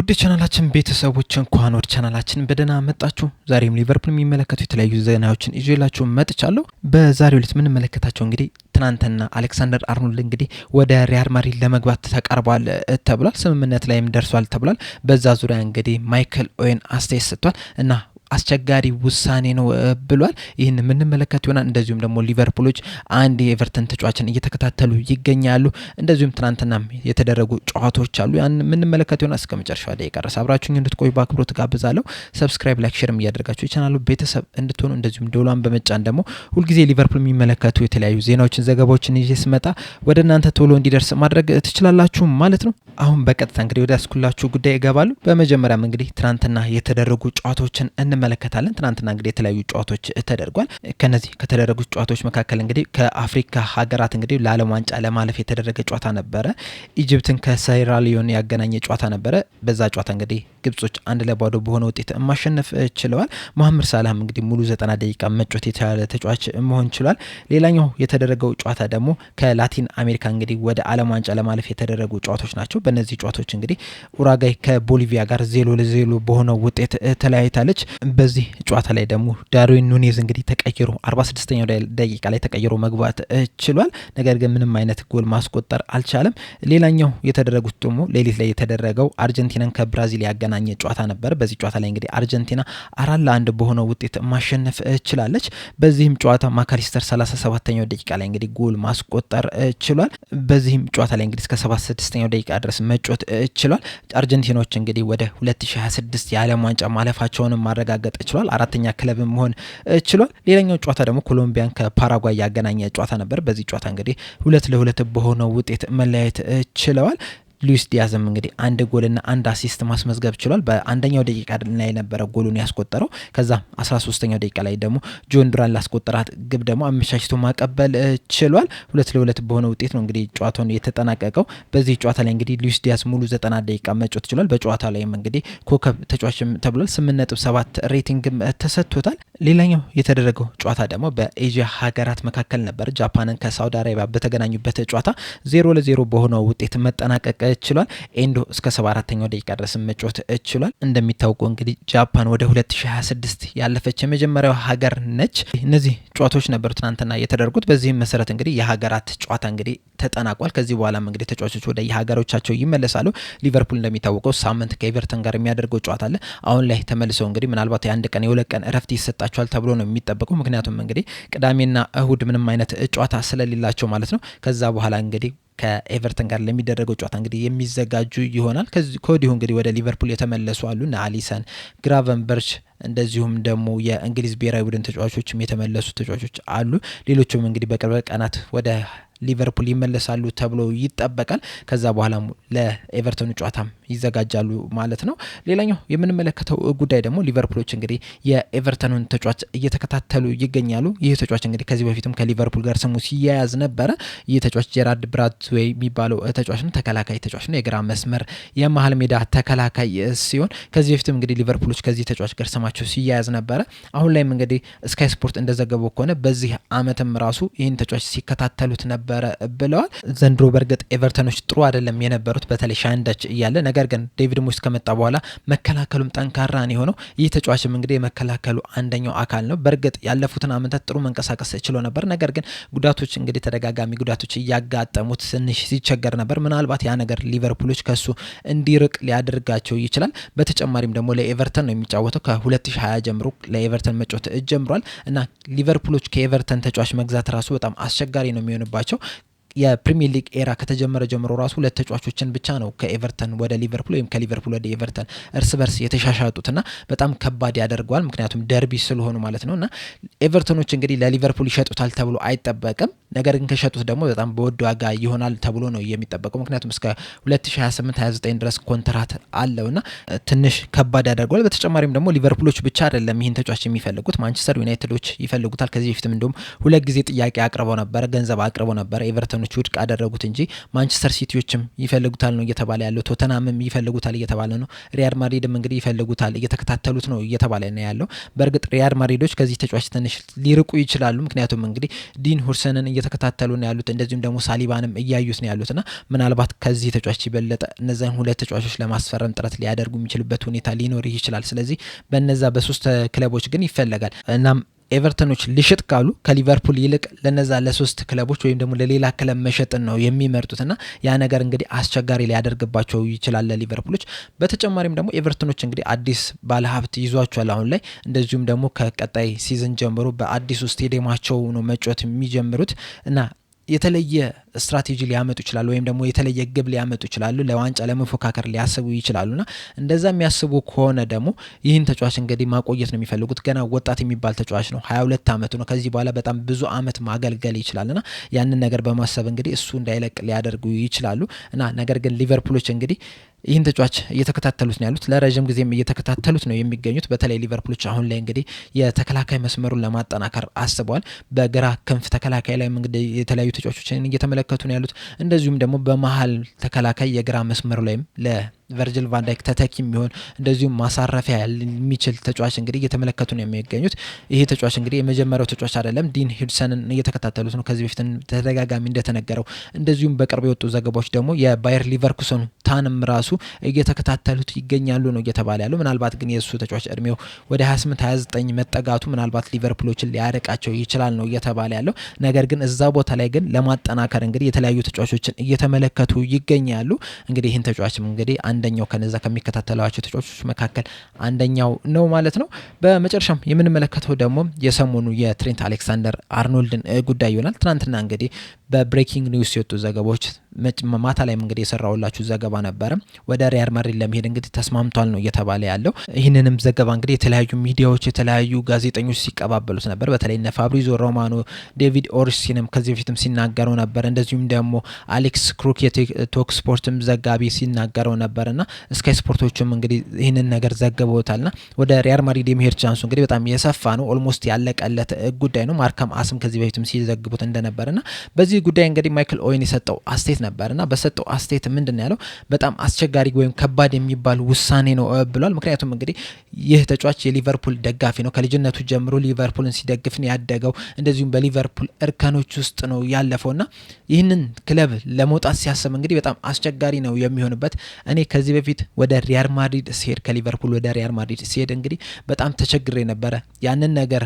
ውድ ቻናላችን ቤተሰቦች እንኳን ወደ ቻናላችን በደህና መጣችሁ። ዛሬም ሊቨርፑል የሚመለከቱ የተለያዩ ዜናዎችን ይዤላችሁ መጥቻለሁ። በዛሬው ዕለት የምንመለከታቸው እንግዲህ ትናንትና አሌክሳንደር አርኖልድ እንግዲህ ወደ ሪያል ማድሪድ ለመግባት ተቃርቧል ተብሏል። ስምምነት ላይም ደርሷል ተብሏል። በዛ ዙሪያ እንግዲህ ማይክል ኦዌን አስተያየት ሰጥቷል እና አስቸጋሪ ውሳኔ ነው ብሏል። ይህን የምንመለከት ይሆናል። እንደዚሁም ደግሞ ሊቨርፑሎች አንድ የኤቨርተን ተጫዋችን እየተከታተሉ ይገኛሉ። እንደዚሁም ትናንትናም የተደረጉ ጨዋታዎች አሉ። ያን የምንመለከት ይሆናል። እስከ መጨረሻው ደቂቃ ድረስ አብራችሁኝ እንድትቆዩ በአክብሮት ጋብዛለሁ። ሰብስክራይብ፣ ላይክ፣ ሼርም እያደረጋችሁ የቻናሉ ቤተሰብ እንድትሆኑ እንደዚሁም ደውሏን በመጫን ደግሞ ሁልጊዜ ሊቨርፑል የሚመለከቱ የተለያዩ ዜናዎችን፣ ዘገባዎችን ይዤ ስመጣ ወደ እናንተ ቶሎ እንዲደርስ ማድረግ ትችላላችሁ ማለት ነው። አሁን በቀጥታ እንግዲህ ወደ ያስኩላችሁ ጉዳይ ይገባሉ። በመጀመሪያም እንግዲህ ትናንትና የተደረጉ ጨዋታዎችን እንመለከታለን። ትናንትና እንግዲህ የተለያዩ ጨዋታዎች ተደርጓል። ከነዚህ ከተደረጉት ጨዋታዎች መካከል እንግዲህ ከአፍሪካ ሀገራት እንግዲህ ለዓለም ዋንጫ ለማለፍ የተደረገ ጨዋታ ነበረ። ኢጅፕትን ከሴራሊዮን ያገናኘ ጨዋታ ነበረ። በዛ ጨዋታ እንግዲህ ግብጾች 1-2 በሆነ ውጤት ማሸነፍ ችለዋል። መሐመድ ሳላህም እንግዲህ ሙሉ 90 ደቂቃ መጫወት የቻለ ተጫዋች መሆን ችሏል። ሌላኛው የተደረገው ጨዋታ ደግሞ ከላቲን አሜሪካ እንግዲህ ወደ ዓለም ዋንጫ ለማለፍ የተደረጉ ጨዋታዎች ናቸው። በእነዚህ ጨዋታዎች እንግዲህ ኡራጋይ ከቦሊቪያ ጋር 0-0 በሆነው ውጤት ተለያይታለች። በዚህ ጨዋታ ላይ ደግሞ ዳርዊን ኑኔዝ እንግዲህ ተቀይሮ 46ኛው ደቂቃ ላይ ተቀይሮ መግባት ችሏል። ነገር ግን ምንም አይነት ጎል ማስቆጠር አልቻለም። ሌላኛው የተደረጉት ደግሞ ሌሊት ላይ የተደረገው አርጀንቲናን ከብራዚል ያገናኘ ጨዋታ ነበር። በዚህ ጨዋታ ላይ እንግዲህ አርጀንቲና 4-1 በሆነው ውጤት ማሸነፍ ችላለች። በዚህም ጨዋታ ማካሊስተር 37ኛው ደቂቃ ላይ እንግዲህ ጎል ማስቆጠር ችሏል። በዚህም ጨዋታ ላይ እንግዲህ እስከ 76ኛው ደቂቃ ድረስ መጮት ችሏል። አርጀንቲኖች እንግዲህ ወደ 2026 የዓለም ዋንጫ ማለፋቸውን ማረጋገጥ ችሏል። አራተኛ ክለብ መሆን ችሏል። ሌላኛው ጨዋታ ደግሞ ኮሎምቢያን ከፓራጓይ ያገናኘ ጨዋታ ነበር። በዚህ ጨዋታ እንግዲህ 2-2 በሆነው ውጤት መለያየት ችለዋል። ሉዊስ ዲያዝም እንግዲህ 1 ጎልና 1 አሲስት ማስመዝገብ ችሏል። በአንደኛው ደቂቃ ላይ የነበረ ጎሉን ያስቆጠረው። ከዛ 13ኛው ደቂቃ ላይ ደግሞ ጆን ዱራን ላስቆጠራት ግብ ደግሞ አመቻችቶ ማቀበል ችሏል። 2-2 በሆነ ውጤት ነው እንግዲህ ጨዋታውን የተጠናቀቀው። በዚህ ጨዋታ ላይ እንግዲህ ሉዊስ ዲያዝ ሙሉ 90 ደቂቃ መጫወት ችሏል። በጨዋታ ላይም እንግዲህ ኮከብ ተጫዋችም ተብሏል። 8.7 ሬቲንግም ተሰጥቶታል። ሌላኛው የተደረገው ጨዋታ ደግሞ በኤዥያ ሀገራት መካከል ነበር። ጃፓንን ከሳውዲ አረቢያ በተገናኙበት ጨዋታ 0-0 በሆነው ውጤት መጠናቀቅ ችሏል። ኤንዶ እስከ 74ኛው ደቂቃ ድረስ መጫወት ችሏል። እንደሚታወቀው እንግዲህ ጃፓን ወደ 2026 ያለፈች የመጀመሪያው ሀገር ነች። እነዚህ ጨዋታዎች ነበሩ ትናንትና የተደረጉት። በዚህም መሰረት እንግዲህ የሀገራት ጨዋታ እንግዲህ ተጠናቋል። ከዚህ በኋላም እንግዲህ ተጫዋቾች ወደ የሀገሮቻቸው ይመለሳሉ። ሊቨርፑል እንደሚታወቀው ሳምንት ከኤቨርተን ጋር የሚያደርገው ጨዋታ አለ። አሁን ላይ ተመልሰው እንግዲህ ምናልባት የአንድ ቀን የሁለት ቀን እረፍት ይሰጣቸዋል ተብሎ ነው የሚጠበቀው። ምክንያቱም እንግዲህ ቅዳሜና እሁድ ምንም አይነት ጨዋታ ስለሌላቸው ማለት ነው። ከዛ በኋላ እንግዲህ ከኤቨርተን ጋር ለሚደረገው ጨዋታ እንግዲህ የሚዘጋጁ ይሆናል። ከወዲሁ እንግዲህ ወደ ሊቨርፑል የተመለሱ አሉ እነ አሊሰን፣ ግራቨንበርች እንደዚሁም ደግሞ የእንግሊዝ ብሔራዊ ቡድን ተጫዋቾችም የተመለሱ ተጫዋቾች አሉ። ሌሎችም እንግዲህ በቅርብ ቀናት ወደ ሊቨርፑል ይመለሳሉ ተብሎ ይጠበቃል። ከዛ በኋላ ለኤቨርተኑ ጨዋታም ይዘጋጃሉ ማለት ነው። ሌላኛው የምንመለከተው ጉዳይ ደግሞ ሊቨርፑሎች እንግዲህ የኤቨርተኑን ተጫዋች እየተከታተሉ ይገኛሉ። ይህ ተጫዋች እንግዲህ ከዚህ በፊትም ከሊቨርፑል ጋር ስሙ ሲያያዝ ነበረ። ይህ ተጫዋች ጄራርድ ብራድዌይ የሚባለው ተጫዋች ነው። ተከላካይ ተጫዋች ነው። የግራ መስመር የመሀል ሜዳ ተከላካይ ሲሆን ከዚህ በፊትም እንግዲህ ሊቨርፑሎች ከዚህ ተጫዋች ጋር ስማቸው ሲያያዝ ነበረ። አሁን ላይም እንግዲህ ስካይ ስፖርት እንደዘገበው ከሆነ በዚህ አመትም ራሱ ይህን ተጫዋች ሲከታተሉት ነበረ ብለዋል። ዘንድሮ በእርግጥ ኤቨርተኖች ጥሩ አይደለም የነበሩት በተለይ ሻንዳች እያለ፣ ነገር ግን ዴቪድ ሞይስ ከመጣ በኋላ መከላከሉም ጠንካራ ነው የሆነው። ይህ ተጫዋችም እንግዲህ የመከላከሉ አንደኛው አካል ነው። በእርግጥ ያለፉትን አመታት ጥሩ መንቀሳቀስ ችሎ ነበር። ነገር ግን ጉዳቶች እንግዲህ ተደጋጋሚ ጉዳቶች እያጋጠሙት ትንሽ ሲቸገር ነበር። ምናልባት ያ ነገር ሊቨርፑሎች ከሱ እንዲርቅ ሊያደርጋቸው ይችላል። በተጨማሪም ደግሞ ለኤቨርተን ነው የሚጫወተው። ከ2020 ጀምሮ ለኤቨርተን መጫወት ጀምሯል እና ሊቨርፑሎች ከኤቨርተን ተጫዋች መግዛት ራሱ በጣም አስቸጋሪ ነው የሚሆንባቸው። የፕሪሚየር ሊግ ኤራ ከተጀመረ ጀምሮ ራሱ ሁለት ተጫዋቾችን ብቻ ነው ከኤቨርተን ወደ ሊቨርፑል ወይም ከሊቨርፑል ወደ ኤቨርተን እርስ በርስ የተሻሻጡትና በጣም ከባድ ያደርገዋል። ምክንያቱም ደርቢ ስለሆኑ ማለት ነው። እና ኤቨርተኖች እንግዲህ ለሊቨርፑል ይሸጡታል ተብሎ አይጠበቅም። ነገር ግን ከሸጡት ደግሞ በጣም በውድ ዋጋ ይሆናል ተብሎ ነው የሚጠበቀው። ምክንያቱም እስከ 2028-29 ድረስ ኮንትራት አለውና ትንሽ ከባድ ያደርገዋል። በተጨማሪም ደግሞ ሊቨርፑሎች ብቻ አይደለም ይህን ተጫዋች የሚፈልጉት፣ ማንቸስተር ዩናይትዶች ይፈልጉታል። ከዚህ በፊትም እንደውም 2 ጊዜ ጥያቄ አቅርበው ነበረ፣ ገንዘብ አቅርበው ነበረ። ኤቨርተን ኤቨርተኖች ውድቅ አደረጉት እንጂ ማንቸስተር ሲቲዎችም ይፈልጉታል ነው እየተባለ ያለው። ቶተናምም ይፈልጉታል እየተባለ ነው። ሪያል ማድሪድም እንግዲህ ይፈልጉታል፣ እየተከታተሉት ነው እየተባለ ነው ያለው። በእርግጥ ሪያል ማድሪዶች ከዚህ ተጫዋች ትንሽ ሊርቁ ይችላሉ። ምክንያቱም እንግዲህ ዲን ሁድሰንን እየተከታተሉ ነው ያሉት፣ እንደዚሁም ደግሞ ሳሊባንም እያዩት ነው ያሉትና ምናልባት ከዚህ ተጫዋች ይበለጠ እነዛን ሁለት ተጫዋቾች ለማስፈረም ጥረት ሊያደርጉ የሚችልበት ሁኔታ ሊኖር ይችላል። ስለዚህ በነዛ በሶስት ክለቦች ግን ይፈለጋል። እናም ኤቨርተኖች ልሽጥ ካሉ ከሊቨርፑል ይልቅ ለነዛ ለሶስት ክለቦች ወይም ደግሞ ለሌላ ክለብ መሸጥን ነው የሚመርጡትና ያ ነገር እንግዲህ አስቸጋሪ ሊያደርግባቸው ይችላል ለሊቨርፑሎች። በተጨማሪም ደግሞ ኤቨርተኖች እንግዲህ አዲስ ባለሀብት ይዟቸዋል አሁን ላይ። እንደዚሁም ደግሞ ከቀጣይ ሲዝን ጀምሮ በአዲሱ ስቴዲየማቸው ነው መጫወት የሚጀምሩት እና የተለየ ስትራቴጂ ሊያመጡ ይችላሉ ወይም ደግሞ የተለየ ግብ ሊያመጡ ይችላሉ። ለዋንጫ ለመፎካከር ሊያስቡ ይችላሉና እንደዛ የሚያስቡ ከሆነ ደግሞ ይህን ተጫዋች እንግዲህ ማቆየት ነው የሚፈልጉት። ገና ወጣት የሚባል ተጫዋች ነው፣ 22 ዓመቱ ነው። ከዚህ በኋላ በጣም ብዙ አመት ማገልገል ይችላልና ያንን ነገር በማሰብ እንግዲህ እሱ እንዳይለቅ ሊያደርጉ ይችላሉ እና ነገር ግን ሊቨርፑሎች እንግዲህ ይህን ተጫዋች እየተከታተሉት ነው ያሉት፣ ለረጅም ጊዜም እየተከታተሉት ነው የሚገኙት። በተለይ ሊቨርፑሎች አሁን ላይ እንግዲህ የተከላካይ መስመሩን ለማጠናከር አስበዋል። በግራ ክንፍ ተከላካይ ላይ እንግዲህ የተለያዩ ተጫዋቾችን እየተመለከቱ ነው ያሉት። እንደዚሁም ደግሞ በመሀል ተከላካይ የግራ መስመሩ ላይም ቨርጅል ቫንዳይክ ተተኪ የሚሆን እንደዚሁም ማሳረፊያ የሚችል ተጫዋች እንግዲህ እየተመለከቱ ነው የሚገኙት። ይሄ ተጫዋች እንግዲህ የመጀመሪያው ተጫዋች አይደለም። ዲን ሁድሰንን እየተከታተሉት ነው ከዚህ በፊት ተደጋጋሚ እንደተነገረው። እንደዚሁም በቅርብ የወጡ ዘገባዎች ደግሞ የባየር ሊቨርኩሰኑ ታንም ራሱ እየተከታተሉት ይገኛሉ ነው እየተባለ ያለው። ምናልባት ግን የእሱ ተጫዋች እድሜው ወደ 28-29 መጠጋቱ ምናልባት ሊቨርፑሎችን ሊያርቃቸው ይችላል ነው እየተባለ ያለው። ነገር ግን እዛ ቦታ ላይ ግን ለማጠናከር እንግዲህ የተለያዩ ተጫዋቾችን እየተመለከቱ ይገኛሉ። እንግዲህ ይህን ተጫዋችም እንግዲህ አንደኛው ከነዛ ከሚከታተሏቸው ተጫዋቾች መካከል አንደኛው ነው ማለት ነው። በመጨረሻም የምንመለከተው ደግሞ የሰሞኑ የትሬንት አሌክሳንደር አርኖልድን ጉዳይ ይሆናል። ትናንትና እንግዲህ በብሬኪንግ ኒውስ የወጡ ዘገባዎች ማታ ላይም እንግዲህ የሰራውላችሁ ዘገባ ነበረ። ወደ ሪያል ማድሪድ ለመሄድ እንግዲህ ተስማምቷል ነው እየተባለ ያለው። ይህንንም ዘገባ እንግዲህ የተለያዩ ሚዲያዎች የተለያዩ ጋዜጠኞች ሲቀባበሉት ነበር። በተለይ እነ ፋብሪዞ ሮማኖ፣ ዴቪድ ኦርሲንም ከዚህ በፊትም ሲናገረው ነበር። እንደዚሁም ደግሞ አሌክስ ክሩክ የቶክ ስፖርትም ዘጋቢ ሲናገረው ነበርና ስካይ ስፖርቶችም እንግዲህ ይህንን ነገር ዘግበውታልና ወደ ሪያል ማድሪድ የመሄድ ቻንሱ እንግዲህ በጣም የሰፋ ነው። ኦልሞስት ያለቀለት ጉዳይ ነው። ማርካም አስም ከዚህ በፊትም ሲዘግቡት እንደነበርና በዚህ ጉዳይ እንግዲህ ማይክል ኦዌን የሰጠው አስተያየት ነበርና በሰጠው አስተያየት ምንድን ያለው በጣም አስቸጋሪ ወይም ከባድ የሚባል ውሳኔ ነው ብሏል። ምክንያቱም እንግዲህ ይህ ተጫዋች የሊቨርፑል ደጋፊ ነው። ከልጅነቱ ጀምሮ ሊቨርፑልን ሲደግፍ ነው ያደገው። እንደዚሁም በሊቨርፑል እርከኖች ውስጥ ነው ያለፈውና ይህንን ክለብ ለመውጣት ሲያስብ እንግዲህ በጣም አስቸጋሪ ነው የሚሆንበት። እኔ ከዚህ በፊት ወደ ሪያል ማድሪድ ሲሄድ ከሊቨርፑል ወደ ሪያል ማድሪድ ሲሄድ እንግዲህ በጣም ተቸግሬ ነበረ። ያንን ነገር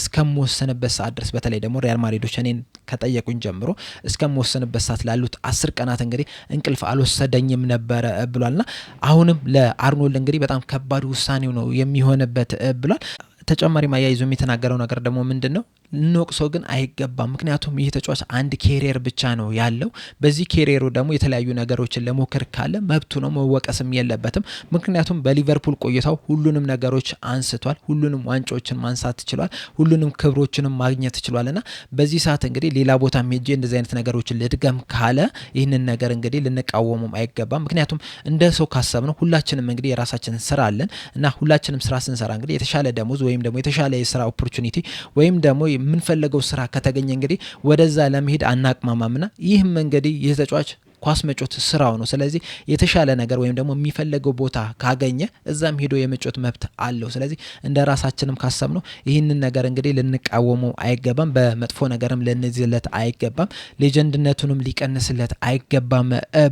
እስከምወሰንበት ሰዓት ድረስ በተለይ ደግሞ ሪያል ማድሪዶች እኔን ከጠየቁኝ ጀምሮ እስከምወሰንበት ሰዓት ላሉት 10 ቀናት እንግዲህ እንቅልፍ አልወሰደኝም ነበረ ብሏልና አሁንም ለአርኖልድ እንግዲህ በጣም ከባድ ውሳኔው ነው የሚሆንበት ብሏል። ተጨማሪ ማያይዞ የተናገረው ነገር ደግሞ ምንድን ነው? ልንወቅሰው ግን አይገባም። ምክንያቱም ይህ ተጫዋች አንድ ኬሪየር ብቻ ነው ያለው። በዚህ ኬሪየሩ ደግሞ የተለያዩ ነገሮችን ለሞከር ካለ መብቱ ነው፣ መወቀስም የለበትም። ምክንያቱም በሊቨርፑል ቆይታው ሁሉንም ነገሮች አንስቷል፣ ሁሉንም ዋንጫዎችን ማንሳት ችሏል፣ ሁሉንም ክብሮችንም ማግኘት ችሏልና በዚህ ሰዓት እንግዲህ ሌላ ቦታ ሄጄ እንደዚህ አይነት ነገሮችን ልድገም ካለ ይህንን ነገር እንግዲህ ልንቃወሙም አይገባም። ምክንያቱም እንደ ሰው ካሰብ ነው ሁላችንም እንግዲህ የራሳችን ስራ አለን እና ሁላችንም ስራ ስንሰራ እንግዲህ የተሻለ ደሞዝ ወይም ደግሞ የተሻለ የስራ ኦፖርቹኒቲ ወይም ደግሞ የምንፈልገው ስራ ከተገኘ እንግዲህ ወደዛ ለመሄድ አናቅማማምና ይህም እንግዲህ ይህ ተጫዋች ኳስ መጮት ስራው ነው። ስለዚህ የተሻለ ነገር ወይም ደግሞ የሚፈልገው ቦታ ካገኘ እዛም ሄዶ የመጮት መብት አለው። ስለዚህ እንደ ራሳችንም ካሰብ ነው ይህንን ነገር እንግዲህ ልንቃወመው አይገባም፣ በመጥፎ ነገርም ልንዝለት አይገባም፣ ሌጀንድነቱንም ሊቀንስለት አይገባም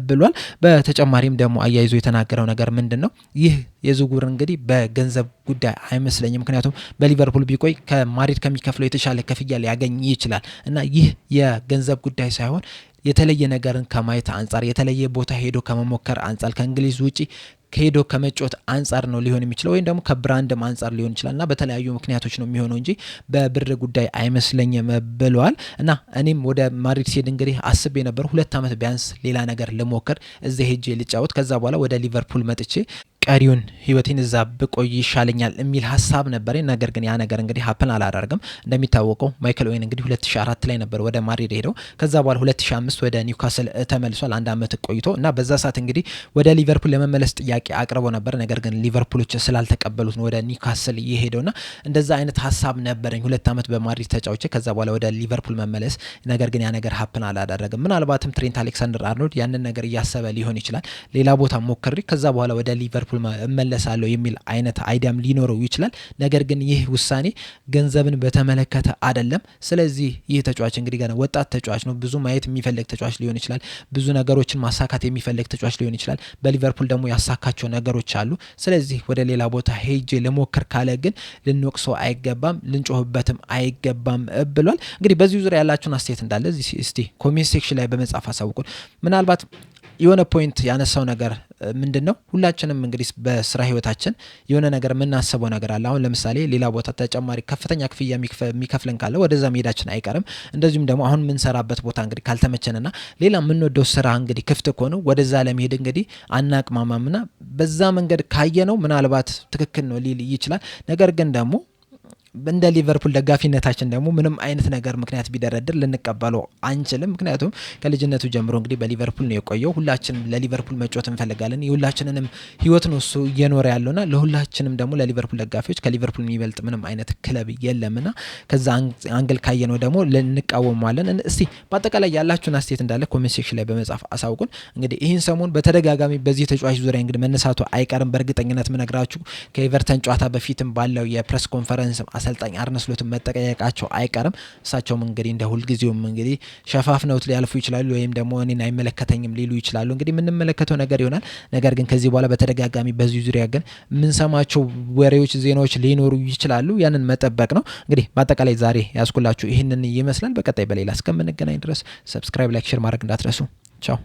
ብሏል። በተጨማሪም ደግሞ አያይዞ የተናገረው ነገር ምንድን ነው? ይህ የዝውውር እንግዲህ በገንዘብ ጉዳይ አይመስለኝም። ምክንያቱም በሊቨርፑል ቢቆይ ከማድሪድ ከሚከፍለው የተሻለ ክፍያ ሊያገኝ ይችላል እና ይህ የገንዘብ ጉዳይ ሳይሆን የተለየ ነገርን ከማየት አንጻር የተለየ ቦታ ሄዶ ከመሞከር አንጻር ከእንግሊዝ ውጪ ሄዶ ከመጮት አንጻር ነው ሊሆን የሚችለው ወይም ደግሞ ከብራንድም አንጻር ሊሆን ይችላልና በተለያዩ ምክንያቶች ነው የሚሆነው እንጂ በብር ጉዳይ አይመስለኝም ብለዋል። እና እኔም ወደ ማድሪድ ሲሄድ እንግዲህ አስቤ ነበር 2 ዓመት ቢያንስ ሌላ ነገር ልሞክር፣ እዚህ ሄጄ ልጫወት፣ ከዛ በኋላ ወደ ሊቨርፑል መጥቼ ቀሪውን ህይወቴን እዛ ብቆይ ይሻለኛል የሚል ሀሳብ ነበረኝ። ነገር ግን ያ ነገር እንግዲህ ሀፕን አላደረግም። እንደሚታወቀው ማይክል ኦዌን እንግዲህ 2004 ላይ ነበር ወደ ማድሪድ ሄደው ከዛ በኋላ 2005 ወደ ኒውካስል ተመልሷል። አንድ አመት ቆይቶ እና በዛ ሰዓት እንግዲህ ወደ ሊቨርፑል ለመመለስ ጥያቄ አቅርቦ ነበር። ነገር ግን ሊቨርፑሎች ስላልተቀበሉት ነው ወደ ኒውካስል የሄደውና እንደዛ አይነት ሀሳብ ነበረኝ 2 አመት በማድሪድ ተጫውቼ ከዛ በኋላ ወደ ሊቨርፑል መመለስ። ነገር ግን ያ ነገር ሀፕን አላደረግም። ምናልባትም ትሬንት አሌክሳንደር አርኖልድ ያንን ነገር እያሰበ ሊሆን ይችላል። ሌላ ቦታ ሞክሬ ከዛ በኋላ ወደ ሊቨርፑል እመለሳለሁ የሚል አይነት አይዲያም ሊኖረው ይችላል። ነገር ግን ይህ ውሳኔ ገንዘብን በተመለከተ አይደለም። ስለዚህ ይህ ተጫዋች እንግዲህ ገና ወጣት ተጫዋች ነው። ብዙ ማየት የሚፈልግ ተጫዋች ሊሆን ይችላል። ብዙ ነገሮችን ማሳካት የሚፈልግ ተጫዋች ሊሆን ይችላል። በሊቨርፑል ደግሞ ያሳካቸው ነገሮች አሉ። ስለዚህ ወደ ሌላ ቦታ ሄጄ ልሞክር ካለ ግን ልንወቅሰው አይገባም፣ ልንጮህበትም አይገባም ብሏል። እንግዲህ በዚህ ዙሪያ ያላችሁን አስተያየት እንዳለ እስቲ ኮሜንት ሴክሽን ላይ በመጻፍ አሳውቁን። ምናልባት የሆነ ፖይንት ያነሳው ነገር ምንድነው? ሁላችንም እንግዲህ በስራ ህይወታችን የሆነ ነገር የምናስበው ነገር አለ። አሁን ለምሳሌ ሌላ ቦታ ተጨማሪ ከፍተኛ ክፍያ የሚከፍለን ካለ ወደዛ መሄዳችን አይቀርም። እንደዚሁም ደግሞ አሁን የምንሰራበት ቦታ እንግዲህ ካልተመቸንና ሌላ የምንወደው ስራ እንግዲህ ክፍት ከሆነ ወደዛ ለመሄድ እንግዲህ አናቅማማምና በዛ መንገድ ካየነው ምናልባት ትክክል ነው ሊል ይችላል። ነገር ግን ደግሞ እንደ ሊቨርፑል ደጋፊነታችን ደግሞ ምንም አይነት ነገር ምክንያት ቢደረድር ልንቀበለው አንችልም። ምክንያቱም ከልጅነቱ ጀምሮ እንግዲህ በሊቨርፑል ነው የቆየው። ሁላችንም ለሊቨርፑል መጫወት እንፈልጋለን። የሁላችንንም ህይወት ነው እሱ እየኖረ ያለውና ለሁላችንም ደግሞ ለሊቨርፑል ደጋፊዎች ከሊቨርፑል የሚበልጥ ምንም አይነት ክለብ የለምና ከዛ አንግል ካየነው ደግሞ ልንቃወማለን። እስቲ በአጠቃላይ ያላችሁን አስተያየት እንዳለ ኮሜንት ሴክሽን ላይ በመጻፍ አሳውቁን። እንግዲህ ይህን ሰሞን በተደጋጋሚ በዚህ ተጫዋች ዙሪያ እንግዲህ መነሳቱ አይቀርም። በእርግጠኝነት ምነግራችሁ ከኤቨርተን ጨዋታ በፊትም ባለው የፕሬስ ኮንፈረንስ አሰልጣኝ አርነ ስሎትን መጠየቃቸው አይቀርም። እሳቸውም እንግዲህ እንደ ሁልጊዜውም እንግዲህ ሸፋፍነውት ሊያልፉ ይችላሉ ወይም ደግሞ እኔን አይመለከተኝም ሊሉ ይችላሉ። እንግዲህ የምንመለከተው ነገር ይሆናል። ነገር ግን ከዚህ በኋላ በተደጋጋሚ በዚህ ዙሪያ ግን የምንሰማቸው ወሬዎች፣ ዜናዎች ሊኖሩ ይችላሉ። ያንን መጠበቅ ነው። እንግዲህ በአጠቃላይ ዛሬ ያስኩላችሁ ይህንን ይመስላል። በቀጣይ በሌላ እስከምንገናኝ ድረስ ሰብስክራይብ፣ ላይክ፣ ሼር ማድረግ እንዳትረሱ። ቻው